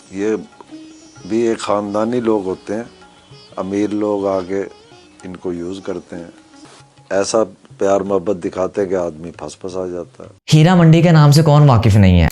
ये भी एक ख़ानदानी लोग होते हैं, अमीर लोग आके इनको यूज़ करते हैं, ऐसा प्यार मोहब्बत दिखाते हैं कि आदमी फंस आ जाता है। हीरा मंडी के नाम से कौन वाकिफ़ नहीं है।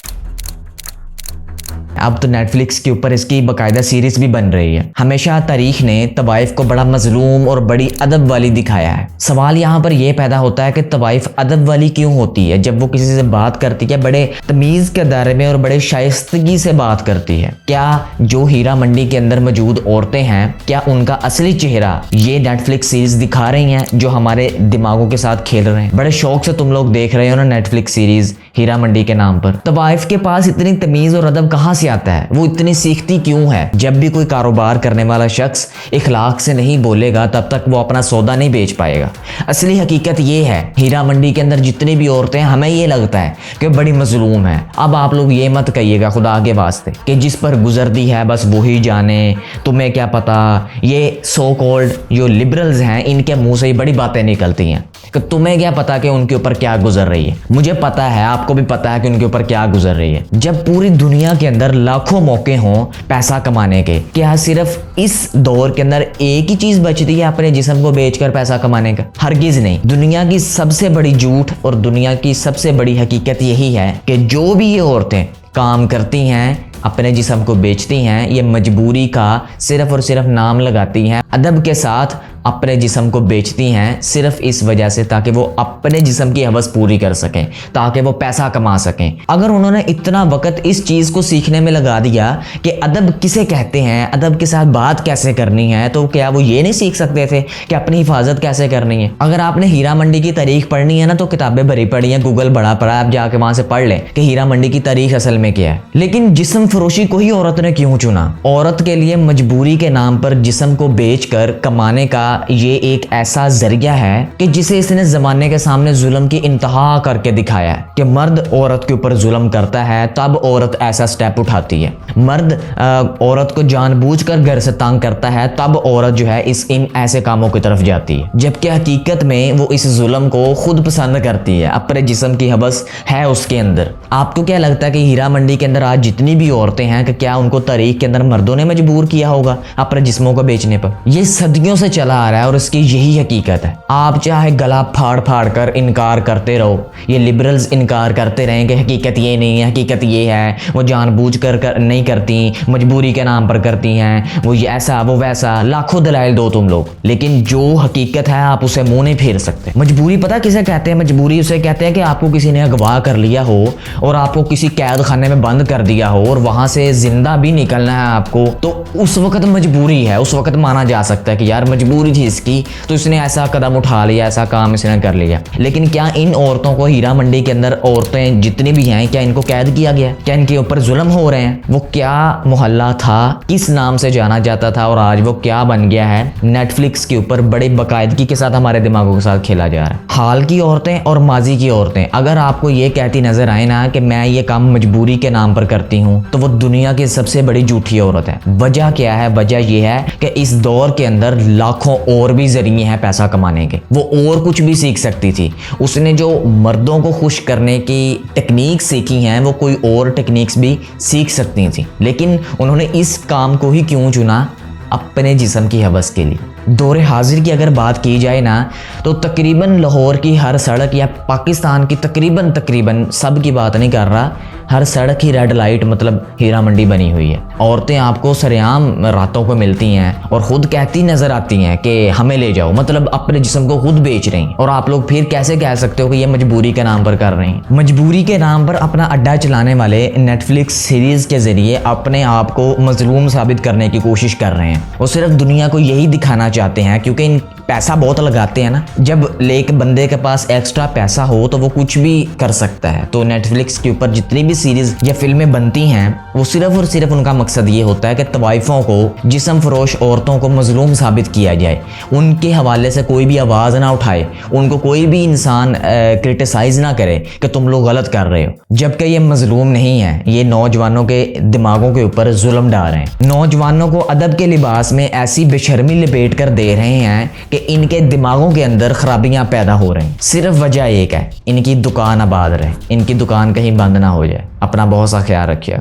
अब तो नेटफ्लिक्स के ऊपर इसकी बाकायदा सीरीज भी बन रही है। हमेशा तारीख ने तवाइफ को बड़ा मजलूम और बड़ी अदब वाली दिखाया है। सवाल यहाँ पर यह पैदा होता है कि तवाइफ अदब वाली क्यों होती है। जब वो किसी से बात करती है बड़े तमीज़ के दायरे में और बड़े शाइस्तगी से बात करती है। क्या जो हीरा मंडी के अंदर मौजूद औरतें हैं, क्या उनका असली चेहरा ये नेटफ्लिक्स सीरीज दिखा रही हैं जो हमारे दिमागों के साथ खेल रहे हैं। बड़े शौक से तुम लोग देख रहे हो ना नेटफ्लिक्स सीरीज हीरा मंडी के नाम पर। तवाइफ के पास इतनी तमीज़ और अदब कहाँ से आता है, वो इतनी सीखती क्यों है। जब भी कोई कारोबार करने वाला शख्स इखलाक से नहीं बोलेगा तब तक वो अपना सौदा नहीं बेच पाएगा। असली हकीकत ये है, हीरा मंडी के अंदर जितनी भी औरतें, हमें ये लगता है कि बड़ी मजलूम है। अब आप लोग ये मत कहिएगा खुदा के वास्ते कि जिस पर गुजरती है बस वही जाने, तुम्हें क्या पता। ये सो कॉल्ड जो लिबरल्स हैं, इनके मुंह से ही बड़ी बातें निकलती हैं कि तुम्हें क्या पता कि उनके ऊपर क्या गुजर रही है। मुझे पता है, आपको भी पता है कि उनके ऊपर क्या गुजर रही है। जब पूरी दुनिया के अंदर लाखों मौके हों पैसा कमाने के, क्या सिर्फ इस दौर के अंदर एक ही चीज बचती है अपने जिस्म को बेचकर पैसा कमाने का? हरगिज नहीं। दुनिया की सबसे बड़ी झूठ और दुनिया की सबसे बड़ी हकीकत यही है कि जो भी ये औरतें काम करती हैं, अपने जिस्म को बेचती हैं, ये मजबूरी का सिर्फ और सिर्फ नाम लगाती हैं। अदब के साथ अपने जिस्म को बेचती हैं सिर्फ इस वजह से ताकि वो अपने जिस्म की हवस पूरी कर सकें, ताकि वो पैसा कमा सकें। अगर उन्होंने इतना वक्त इस चीज़ को सीखने में लगा दिया कि अदब किसे कहते हैं, अदब के साथ बात कैसे करनी है, तो क्या वो ये नहीं सीख सकते थे कि अपनी हिफाजत कैसे करनी है। अगर आपने हीरा मंडी की तारीख पढ़नी है ना, तो किताबें भरी पड़ी हैं, गूगल बड़ा पड़ा, आप जाके वहां से पढ़ लें कि हीरा मंडी की तारीख असल में क्या है। लेकिन जिस्म फरोशी को ही औरत ने क्यों चुना? औरत के लिए मजबूरी के नाम पर जिस्म को बेचकर कमाने का ये एक ऐसा जरिया है कि जिसे इसने जमाने के सामने जुल्म की इंतहा करके दिखाया है कि मर्द औरत के ऊपर जुल्म करता है तब औरत ऐसा स्टेप उठाती है। मर्द औरत को जानबूझकर घर से तंग करता है तब औरत जो है इन ऐसे कामों की तरफ जाती है। जबकि हकीकत में वो इस जुल्म को खुद पसंद करती है, अपने जिस्म की हवस है उसके अंदर। आपको क्या लगता है कि हीरा मंडी के अंदर आज जितनी भी औरतें हैं कि क्या उनको तारीख के अंदर मर्दों ने मजबूर किया होगा अपने जिस्मों को बेचने पर? ये सदियों से चला आ रहा है और इसकी यही हकीकत है। आप चाहे गला फाड़ फाड़ कर इनकार करते रहो, ये लिबरल्स इनकार करते रहें कि हकीकत ये नहीं है, हकीकत ये है, वो जानबूझकर नहीं करती, मजबूरी के नाम पर करती हैं, वो ऐसा वो वैसा, लाखों दलाइल दो तुम लोग, लेकिन जो हकीकत है आप उसे मुंह नहीं फेर सकते। मजबूरी पता किसे कहते हैं? मजबूरी उसे कहते हैं कि आपको किसी ने अगवा कर लिया हो और आपको किसी कैद खाने में बंद कर दिया हो और वहां से जिंदा भी निकलना है आपको, तो उस वक्त मजबूरी है। उस वक्त माना जा सकता है कि यार मजबूरी थी इसकी, तो इसने ऐसा कदम उठा लिया, ऐसा काम इसने कर लिया। लेकिन क्या इन औरतों को, हीरा मंडी के अंदर औरतें जितनी भी हैं, क्या इनको कैद किया गया? क्या इनके ऊपर जुल्म हो रहे हैं? वो क्या मोहल्ला था, किस नाम से जाना जाता था और आज वो क्या बन गया है? नेटफ्लिक्स के ऊपर बड़ी बाकायदगी के साथ हमारे दिमागों के साथ खेला जा रहा है। हाल की औरतें और माजी की औरतें अगर आपको ये कहती नजर आए ना कि मैं ये काम मजबूरी के नाम पर करती हूँ, तो वो दुनिया की सबसे बड़ी झूठी औरत है। वजह क्या है? वजह यह है कि इस दौर के अंदर लाखों और भी जरिए हैं पैसा कमाने के। वो और कुछ भी सीख सकती थी। उसने जो मर्दों को खुश करने की टेक्निक सीखी हैं, वो कोई और टेक्निक्स भी सीख सकती थी, लेकिन उन्होंने इस काम को ही क्यों चुना? अपने जिस्म की हवस के लिए। दौरे हाजिर की अगर बात की जाए ना, तो तकरीबन लाहौर की हर सड़क या पाकिस्तान की तकरीबन सब की बात नहीं कर रहा, हर सड़क ही रेड लाइट मतलब हीरा मंडी बनी हुई है। औरतें आपको सरेआम रातों को मिलती हैं और खुद कहती नजर आती हैं कि हमें ले जाओ, मतलब अपने जिस्म को खुद बेच रही हैं। और आप लोग फिर कैसे कह सकते हो कि ये मजबूरी के नाम पर कर रही हैं? मजबूरी के नाम पर अपना अड्डा चलाने वाले नेटफ्लिक्स सीरीज के जरिए अपने आप को मजलूम साबित करने की कोशिश कर रहे हैं। वो सिर्फ दुनिया को यही दिखाना चाहते हैं, क्योंकि इन पैसा बहुत लगाते हैं ना। जब एक बंदे के पास एक्स्ट्रा पैसा हो तो वो कुछ भी कर सकता है। तो नेटफ्लिक्स के ऊपर जितनी भी सीरीज या फिल्में बनती हैं, वो सिर्फ और सिर्फ उनका मकसद ये होता है कि तवाइफों को, जिस्म फरोश औरतों को मजलूम साबित किया जाए, उनके हवाले से कोई भी आवाज़ ना उठाए, उनको कोई भी इंसान क्रिटिसाइज ना करे कि तुम लोग गलत कर रहे हो। जबकि ये मजलूम नहीं है, ये नौजवानों के दिमागों के ऊपर जुल्म डाल रहे हैं। नौजवानों को अदब के लिबास में ऐसी बेशर्मी लपेट कर दे रहे हैं कि इनके दिमागों के अंदर खराबियां पैदा हो रही हैं। सिर्फ वजह एक है, इनकी दुकान आबाद रहे, इनकी दुकान कहीं बंद ना हो जाए। अपना बहुत सा ख्याल रखिए।